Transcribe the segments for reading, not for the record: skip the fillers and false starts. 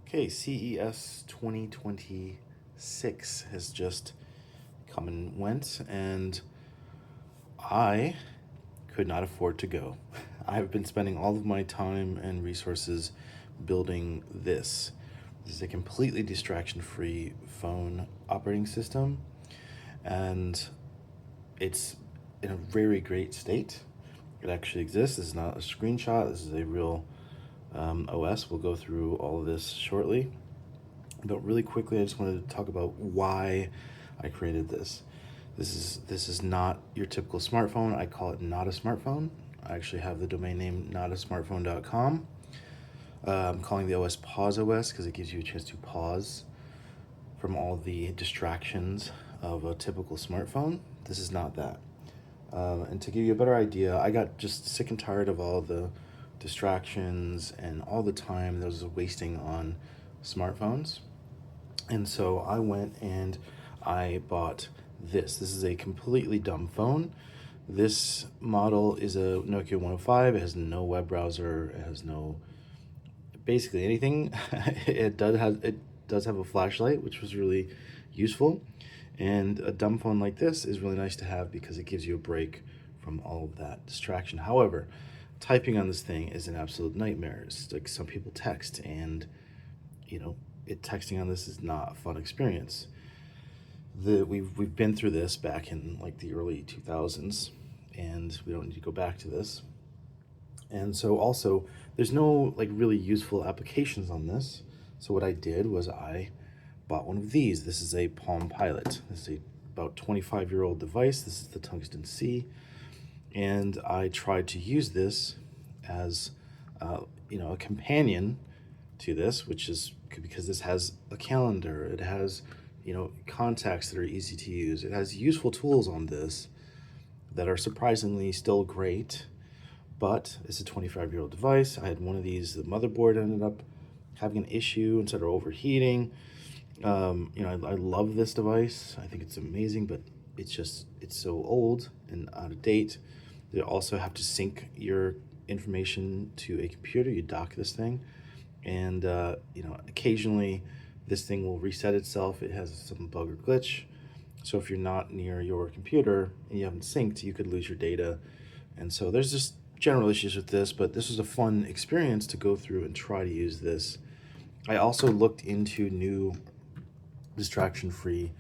Okay, CES 2026 has just come and went, and I could not afford to go. I've been spending all of my time and resources building this. This is a completely distraction-free phone operating system, and it's in a very great state. It actually exists. This is not a screenshot. This is a real OS. We'll go through all of this shortly. But really quickly, I just wanted to talk about why I created this. This is not your typical smartphone. I call it not a smartphone. I actually have the domain name notasmartphone.com. I'm calling the OS PauseOS because it gives you a chance to pause from all the distractions of a typical smartphone. This is not that. And to give you a better idea, I got just sick and tired of all the distractions and all the time that was wasting on smartphones. And so I went and I bought this. This is a completely dumb phone. This model is a Nokia 105. It has no web browser. It has no basically anything. It does have a flashlight, which was really useful. And a dumb phone like this is really nice to have because it gives you a break from all of that distraction. However, typing on this thing is an absolute nightmare. It's like some people text, and texting on this is not a fun experience. We've been through this back in like the early 2000s, and we don't need to go back to this. And so also, there's no like really useful applications on this. So what I did was I bought one of these. This is a Palm Pilot. This is a about 25-year-old device. This is the Tungsten C, and I tried to use this as a companion to this, which is because this has a calendar. It has contacts that are easy to use. It has useful tools on this that are surprisingly still great, but it's a 25-year-old device. I had one of these. The motherboard ended up having an issue and started overheating. I love this device. I think it's amazing, but it's so old and out of date. You also have to sync your information to a computer. You dock this thing, and occasionally this thing will reset itself. It has some bug or glitch. So if you're not near your computer and you haven't synced, you could lose your data. And so there's just general issues with this, but this was a fun experience to go through and try to use this. I also looked into new distraction-free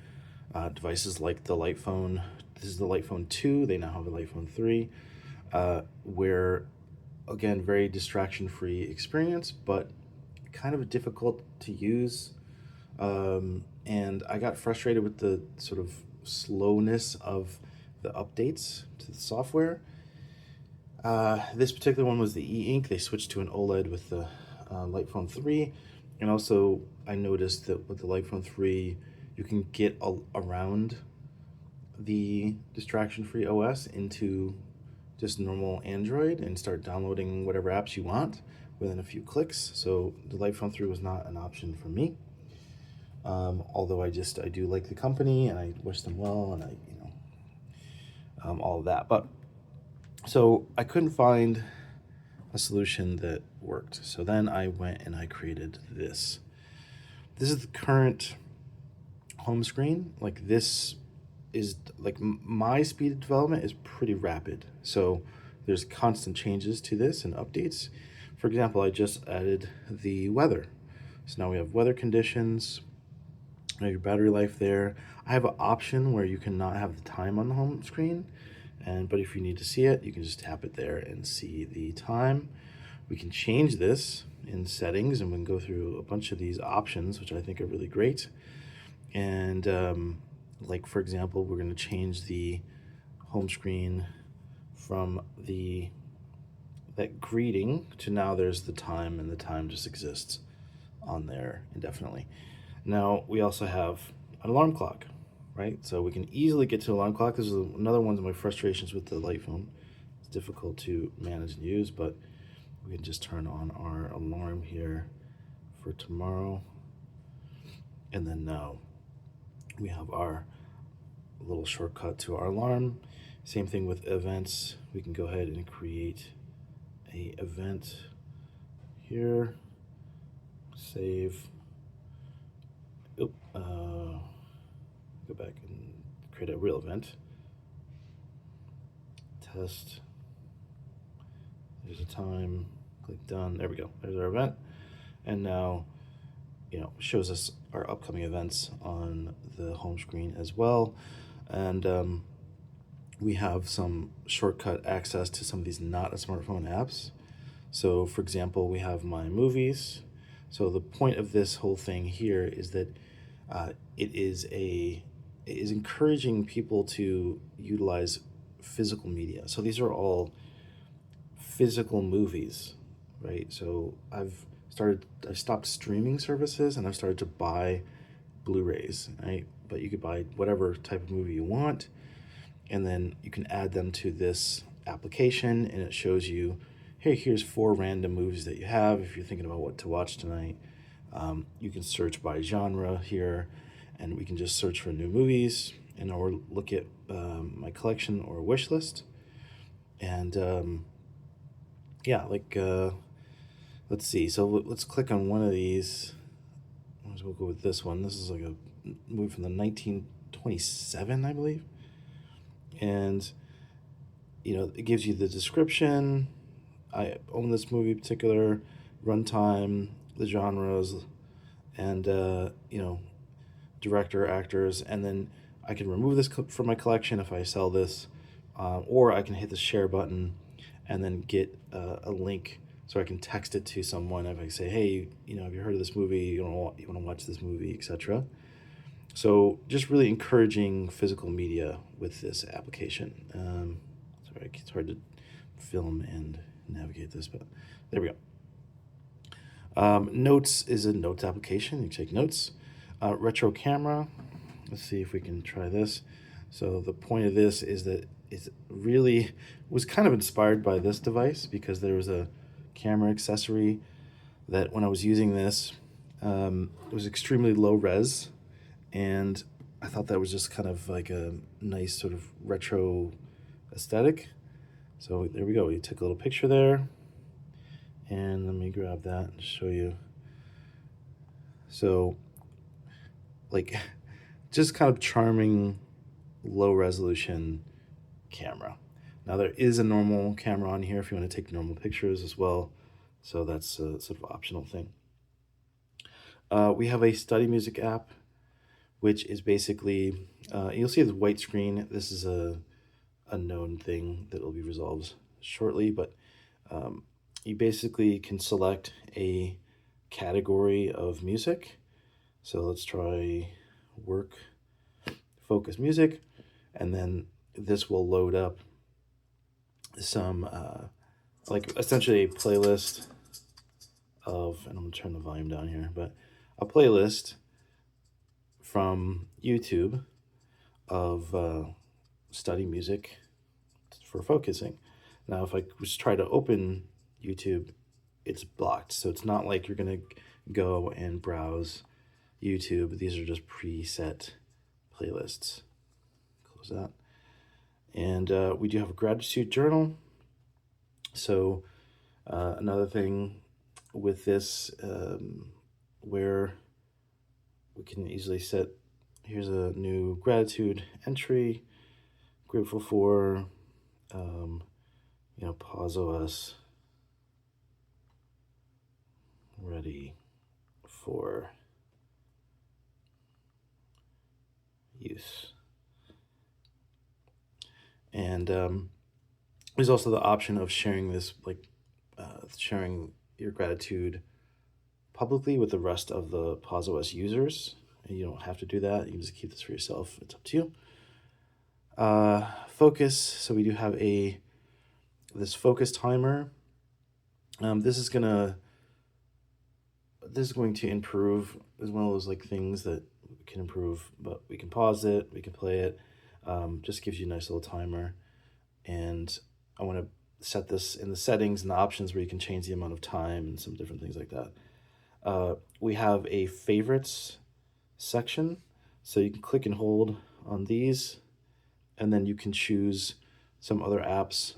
devices like the Light Phone. This is the Light Phone 2. They now have the Light Phone 3, where, again, very distraction-free experience, but kind of difficult to use. And I got frustrated with the sort of slowness of the updates to the software. This particular one was the e-ink. They switched to an OLED with the Light Phone 3. And also, I noticed that with the Light Phone 3, you can get around the distraction-free OS into just normal Android and start downloading whatever apps you want within a few clicks. So the Light Phone 3 was not an option for me. Although I do like the company and I wish them well, and all of that. But so I couldn't find a solution that worked. So then I went and I created this. This is the current home screen. Like, this is like my speed of development is pretty rapid. So there's constant changes to this and updates. For example, I just added the weather. So now we have weather conditions, your battery life there. I have an option where you cannot have the time on the home screen, but if you need to see it, you can just tap it there and see the time. We can change this in settings, and we can go through a bunch of these options, which I think are really great. And like, for example, we're going to change the home screen from that greeting to now there's the time, and the time just exists on there indefinitely. Now we also have an alarm clock, right? So we can easily get to an alarm clock. This is another one of my frustrations with the Light Phone. It's difficult to manage and use, but we can just turn on our alarm here for tomorrow. And then now we have our little shortcut to our alarm. Same thing with events. We can go ahead and create a event here, save, Oop, go back and create a real event. Test. There's a time. Click done. There we go. There's our event. And now, shows us our upcoming events on the home screen as well. And we have some shortcut access to some of these not a smartphone apps. So, for example, we have my movies. So the point of this whole thing here is that it is encouraging people to utilize physical media. So these are all physical movies, right? So I stopped streaming services and I've started to buy Blu-rays, right? But you could buy whatever type of movie you want, and then you can add them to this application, and it shows you, hey, here's 4 random movies that you have. If you're thinking about what to watch tonight, you can search by genre here, and we can just search for new movies, and or look at my collection or wish list, and yeah, let's see. So let's click on one of these. We'll go with this one. This is like a movie from the 1927, I believe. And, it gives you the description. I own this movie in particular, runtime, the genres, and, director, actors. And then I can remove this from my collection if I sell this, or I can hit the share button and then get a link so I can text it to someone if I say, hey, have you heard of this movie? You want to watch this movie, etc. So just really encouraging physical media with this application. Sorry, it's hard to film and navigate this, but there we go. Notes is a notes application. You take notes. Retro camera. Let's see if we can try this. So the point of this is that it really was kind of inspired by this device because there was a camera accessory that when I was using this, it was extremely low res, and I thought that was just kind of like a nice sort of retro aesthetic. So there we go. We took a little picture there, and let me grab that and show you. So, like, just kind of charming, low resolution camera. Now there is a normal camera on here if you want to take normal pictures as well. So that's a sort of optional thing. We have a study music app, which is basically, you'll see the white screen. This is a known thing that will be resolved shortly, but you basically can select a category of music. So let's try work, focus music, and then this will load up some, like essentially a playlist of, and I'm gonna turn the volume down here, but a playlist from YouTube of study music for focusing. Now, if I just try to open YouTube, it's blocked. So it's not like you're gonna go and browse YouTube. These are just preset playlists. Close that. And we do have a gratitude journal. So another thing with this, where we can easily set, here's a new gratitude entry, grateful for, PauseOS, ready for use. And there's also the option of sharing this, like sharing your gratitude publicly with the rest of the PauseOS users. And you don't have to do that. You can just keep this for yourself. It's up to you. Focus. So we do have this focus timer. This is going to improve. Is one of those like things that can improve, but we can pause it, we can play it. Just gives you a nice little timer. And I want to set this in the settings and the options where you can change the amount of time and some different things like that. We have a favorites section, so you can click and hold on these, and then you can choose some other apps.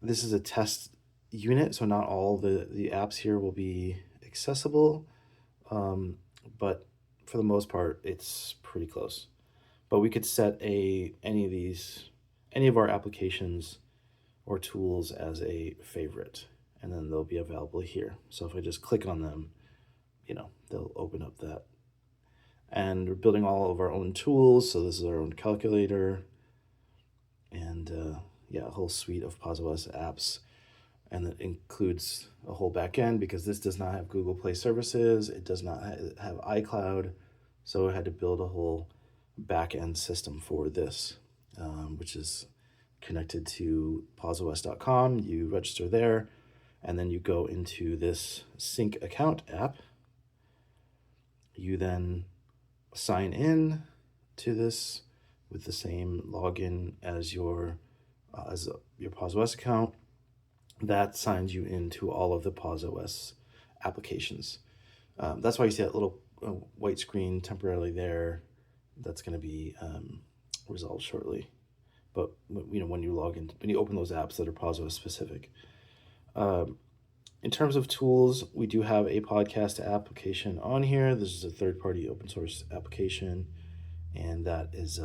This is a test unit, so not all the apps here will be accessible. but for the most part, it's pretty close. But we could set any of our applications or tools as a favorite, and then they'll be available here. So if I just click on them, they'll open up that. And we're building all of our own tools. So this is our own calculator, and yeah, a whole suite of PauseOS apps. And that includes a whole backend because this does not have Google Play services. It does not have iCloud. So I had to build a whole backend system for this, which is connected to pauseos.com. You register there, and then you go into this sync account app. You then sign in to this with the same login as your PauseOS account. That signs you into all of the PauseOS applications. That's why you see that little white screen temporarily there. That's going to be resolved shortly. But when you log in, when you open those apps that are PauseOS specific. In terms of tools, we do have a podcast application on here. This is a third-party open source application, and that is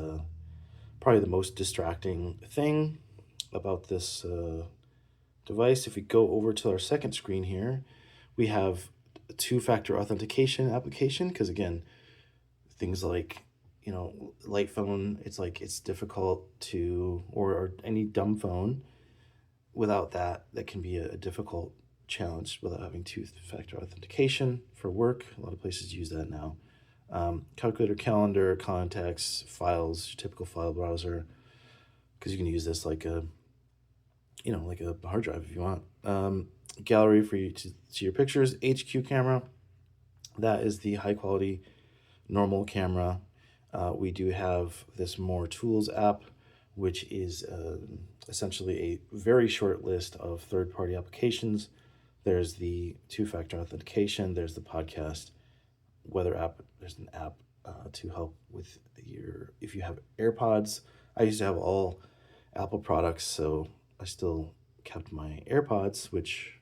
probably the most distracting thing about this device. If we go over to our second screen here, we have a two-factor authentication application, because again, things like light phone, it's difficult to, or any dumb phone, without that can be a difficult challenge without having two-factor authentication for work. A lot of places use that now. Calculator, calendar, contacts, files, your typical file browser, because you can use this like a hard drive if you want. Gallery for you to see your pictures. HQ camera, that is the high quality normal camera. We do have this More Tools app, which is essentially a very short list of third-party applications. There's the two-factor authentication. There's the podcast weather app. There's an app to help with if you have AirPods. I used to have all Apple products, so I still kept my AirPods, which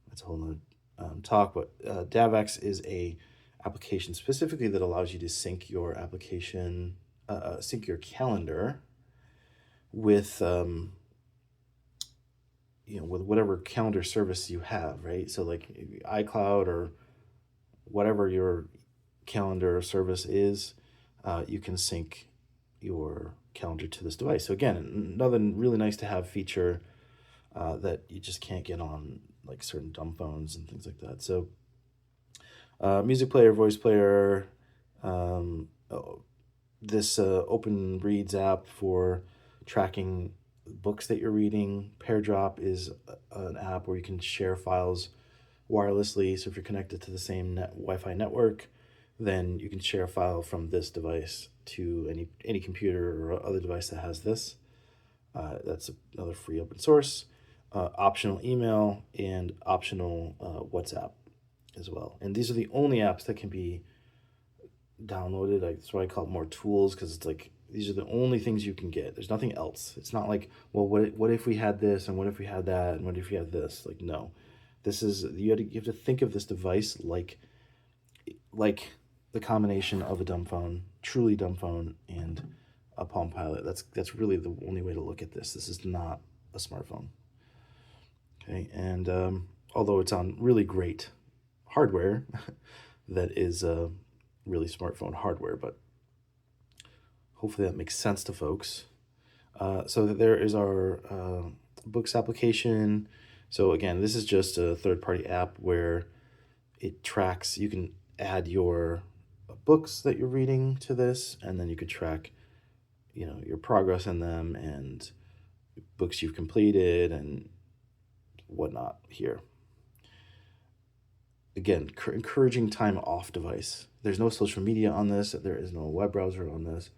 that's a whole nother talk. But DAVX is a application specifically that allows you to sync your application, sync your calendar with with whatever calendar service you have, right? So like iCloud or whatever your calendar service is, you can sync your calendar to this device. So again, another really nice to have feature that you just can't get on like certain dumb phones and things like that. So music player, voice player, this Open Reads app for tracking books that you're reading. PairDrop is an app where you can share files wirelessly. So if you're connected to the same Wi-Fi network, then you can share a file from this device to any computer or other device that has this. That's another free open source. Optional email and optional WhatsApp as well. And these are the only apps that can be downloaded. That's why I call it More Tools, because it's like these are the only things you can get. There's nothing else. It's not like, well, what if we had this, and what if we had that, and what if we had this? Like, no, this is you have to think of this device like the combination of a dumb phone, truly dumb phone, and a Palm Pilot. That's really the only way to look at this. This is not a smartphone. Okay, and although it's on really great hardware, that is really smartphone hardware, but hopefully that makes sense to folks. So there is our books application. So again, this is just a third-party app where it tracks, you can add your books that you're reading to this, and then you could track, your progress in them and books you've completed and whatnot here. Again, encouraging time off device. There's no social media on this. There is no web browser on this.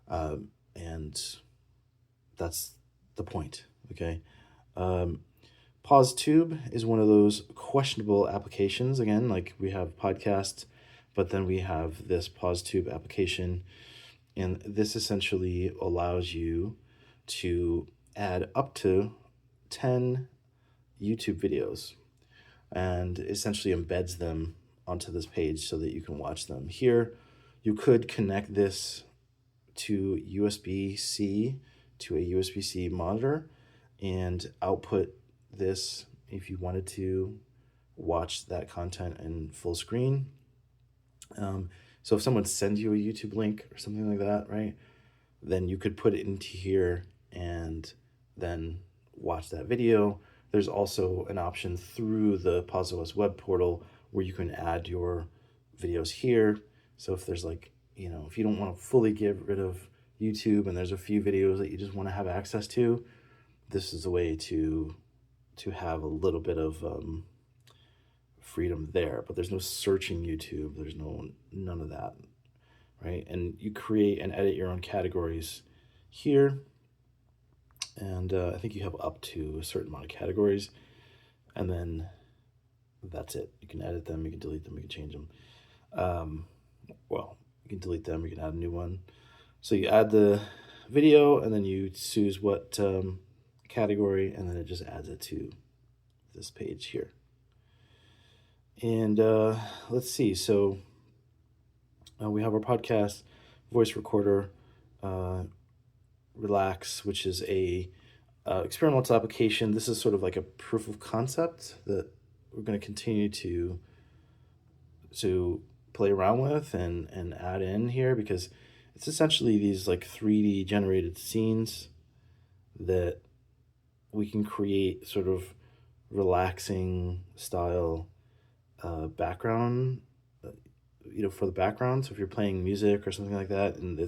And that's the point, okay? PauseTube is one of those questionable applications. Again, like we have podcasts, but then we have this PauseTube application. And this essentially allows you to add up to 10 YouTube videos and essentially embeds them onto this page so that you can watch them. Here, you could connect this to USB-C to a USB-C monitor and output this if you wanted to watch that content in full screen. So if someone sends you a YouTube link or something like that, right, then you could put it into here and then watch that video. There's also an option through the PauseOS web portal where you can add your videos here. So if there's like, if you don't want to fully get rid of YouTube and there's a few videos that you just want to have access to, this is a way to have a little bit of freedom there. But there's no searching YouTube. There's none of that, right? And you create and edit your own categories here. And I think you have up to a certain amount of categories. And then that's it. You can edit them, you can delete them, you can change them. Well, you can delete them, you can add a new one. So you add the video, and then you choose what category, and then it just adds it to this page here. And let's see. So we have our podcast, voice recorder, Relax, which is a experimental application. This is sort of like a proof of concept that we're going to continue to play around with and add in here, because it's essentially these like 3D generated scenes that we can create sort of relaxing style background, for the background. So if you're playing music or something like that, and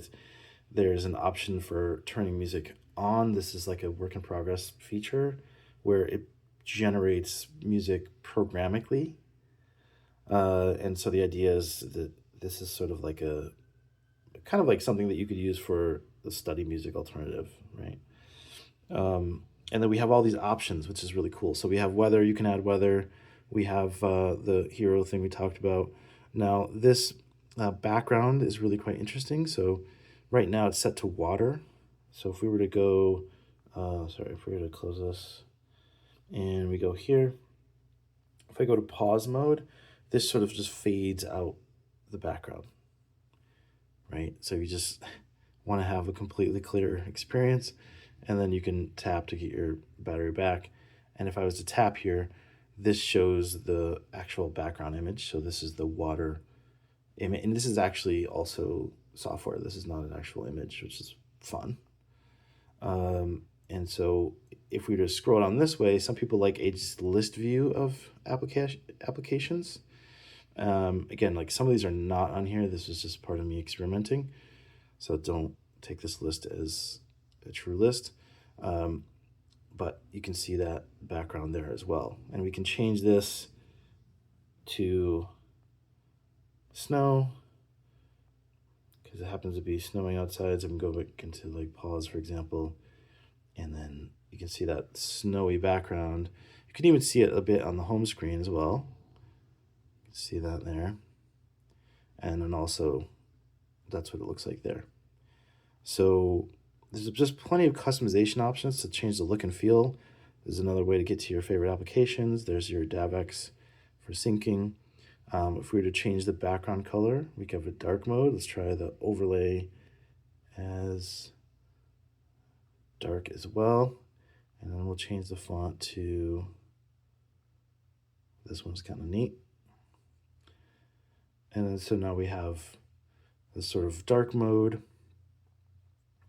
there's an option for turning music on. This is like a work in progress feature where it generates music programmatically. And so the idea is that this is sort of like kind of like something that you could use for the study music alternative, right? And then we have all these options, which is really cool. So we have weather, you can add weather. We have the hero thing we talked about. Now this background is really quite interesting. So right now it's set to water. So if we were to go, if we were to close this and we go here, if I go to pause mode, this sort of just fades out the background, right? So you just want to have a completely clear experience, and then you can tap to get your battery back. And if I was to tap here, this shows the actual background image. So this is the water image, and this is actually also software. This is not an actual image, which is fun. And so if we were to scroll down this way, some people like a list view of applications. Again, like some of these are not on here. This is just part of me experimenting. So don't take this list as a true list. But you can see that background there as well. And we can change this to snow, because it happens to be snowing outside. So I can go back into like pause, for example, and then you can see that snowy background. You can even see it a bit on the home screen as well. You can see that there. And then also, that's what it looks like there. So there's just plenty of customization options to change the look and feel. There's another way to get to your favorite applications. There's your DAVX for syncing. If we were to change the background color, we can have a dark mode. Let's try the overlay as dark as well. And then we'll change the font to, this one's kind of neat. And then so now we have this sort of dark mode.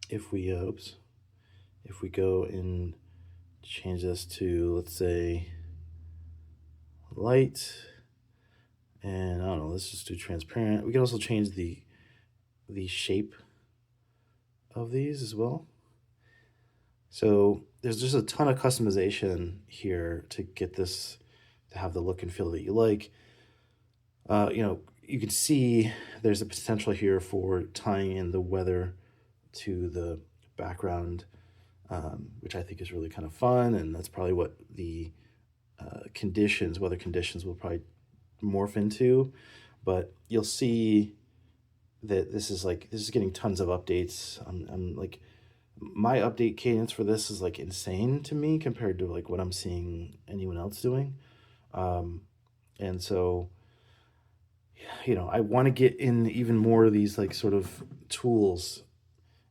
If we, if we go and change this to, let's say, light, and I don't know, let's just do transparent. We can also change the shape of these as well. So there's just a ton of customization here to get this to have the look and feel that you like. You can see there's a potential here for tying in the weather to the background, which I think is really kind of fun, and that's probably what the weather conditions will probably morph into. But you'll see that this is getting tons of updates. I'm like, my update cadence for this is like insane to me compared to like what I'm seeing anyone else doing. And so I want to get in even more of these like sort of tools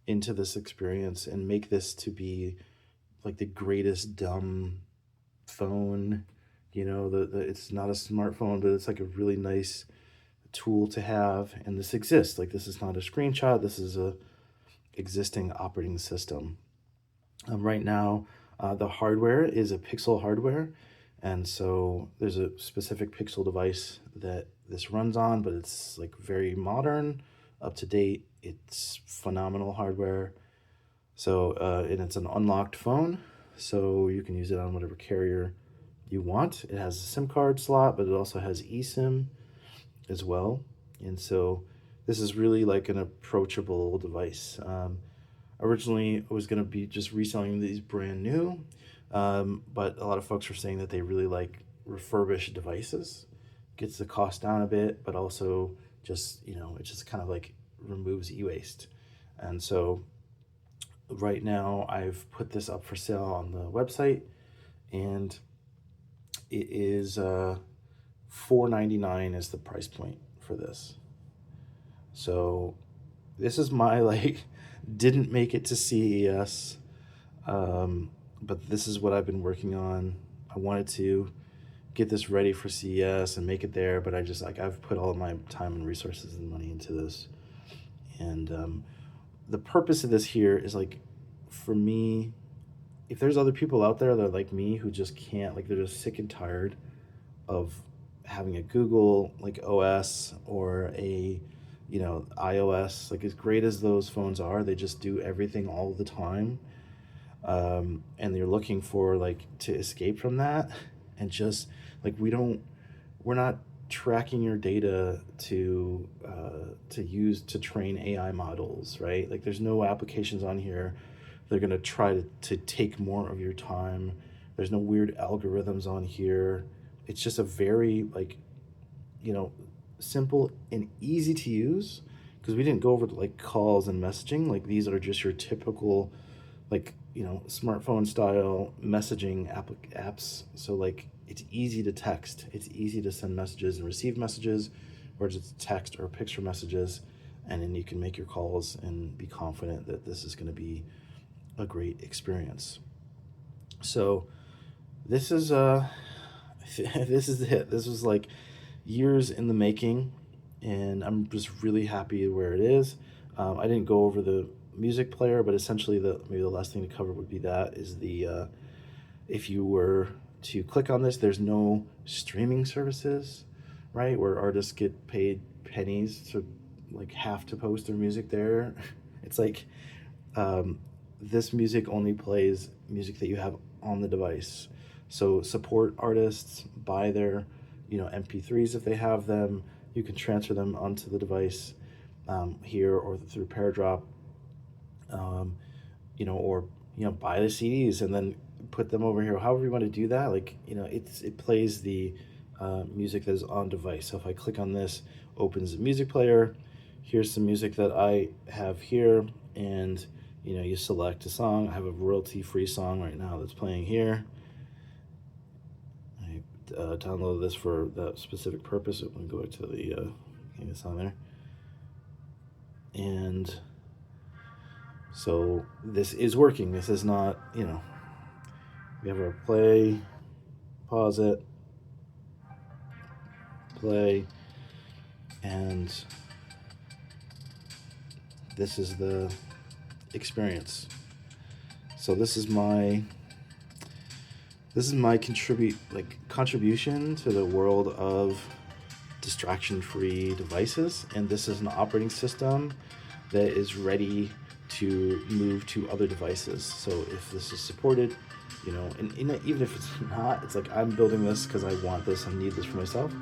into this experience and make this to be like the greatest dumb phone. It's not a smartphone, but it's like a really nice tool to have, and this exists. Like, this is not a screenshot, this is a existing operating system. Right now, the hardware is a Pixel hardware, and so there's a specific Pixel device that this runs on, but it's like very modern, up to date. It's phenomenal hardware. So, and it's an unlocked phone, so you can use it on whatever carrier you want. It has a SIM card slot, but it also has eSIM as well. And so this is really like an approachable device. Originally, I was going to be just reselling these brand new, but a lot of folks are saying that they really like refurbished devices. Gets the cost down a bit, but also just, it just kind of like removes e-waste. And so right now I've put this up for sale on the website, and it is $499 is the price point for this. So this is my like didn't make it to CES, but this is what I've been working on. I wanted to get this ready for CES and make it there, but I just like I've put all of my time and resources and money into this, and the purpose of this here is like, for me, if there's other people out there that are like me who just can't, like, they're just sick and tired of having a Google like OS or a iOS, like as great as those phones are, they just do everything all the time, and you're looking for like to escape from that, and just like we're not tracking your data to use to train AI models, right? Like, there's no applications on here. They're gonna try to take more of your time. There's no weird algorithms on here. It's just a very like, simple and easy to use, because we didn't go over to like calls and messaging. Like, these are just your typical like, smartphone style messaging apps. So like, it's easy to text, it's easy to send messages and receive messages, or just text or picture messages, and then you can make your calls and be confident that this is going to be a great experience. So this is this is it. This was like years in the making, and I'm just really happy where it is. I didn't go over the music player, but essentially maybe the last thing to cover would be that is the if you were to click on this, there's no streaming services, right, where artists get paid pennies to like have to post their music there. It's like, this music only plays music that you have on the device. So support artists, buy their MP3s if they have them. You can transfer them onto the device, here or through PairDrop, or buy the CDs and then put them over here. However you want to do that, like, it plays the music that is on device. So if I click on this, opens the music player. Here's some music that I have here, and you select a song. I have a royalty-free song right now that's playing here. I downloaded this for that specific purpose. I'm going to go back to the thing that's on there. And so this is working. This is not, we have our play, pause it, play, and this is the experience. So this is my contribution to the world of distraction-free devices, and this is an operating system that is ready to move to other devices. So if this is supported, and even if it's not, it's like, I'm building this because I want this, I need this for myself.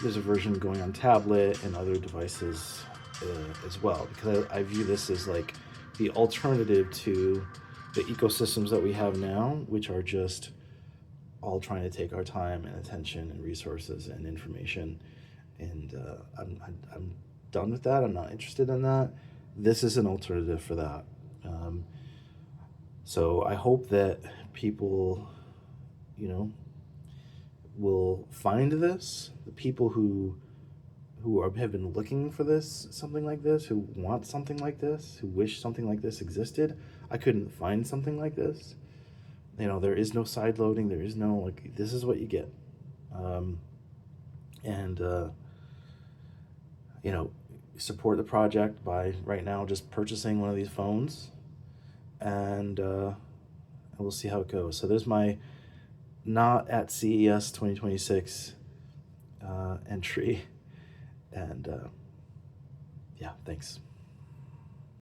There's a version going on tablet and other devices as well, because I view this as like the alternative to the ecosystems that we have now, which are just all trying to take our time and attention and resources and information. And I'm done with that. I'm not interested in that. This is an alternative for that. So I hope that people, will find this, the people have been looking for this, something like this, who want something like this, who wish something like this existed. I couldn't find something like this. There is no side loading. There is no, like, this is what you get. And you know, support the project by right now just purchasing one of these phones, and we'll see how it goes. So there's my not at CES 2026 entry, and yeah, thanks.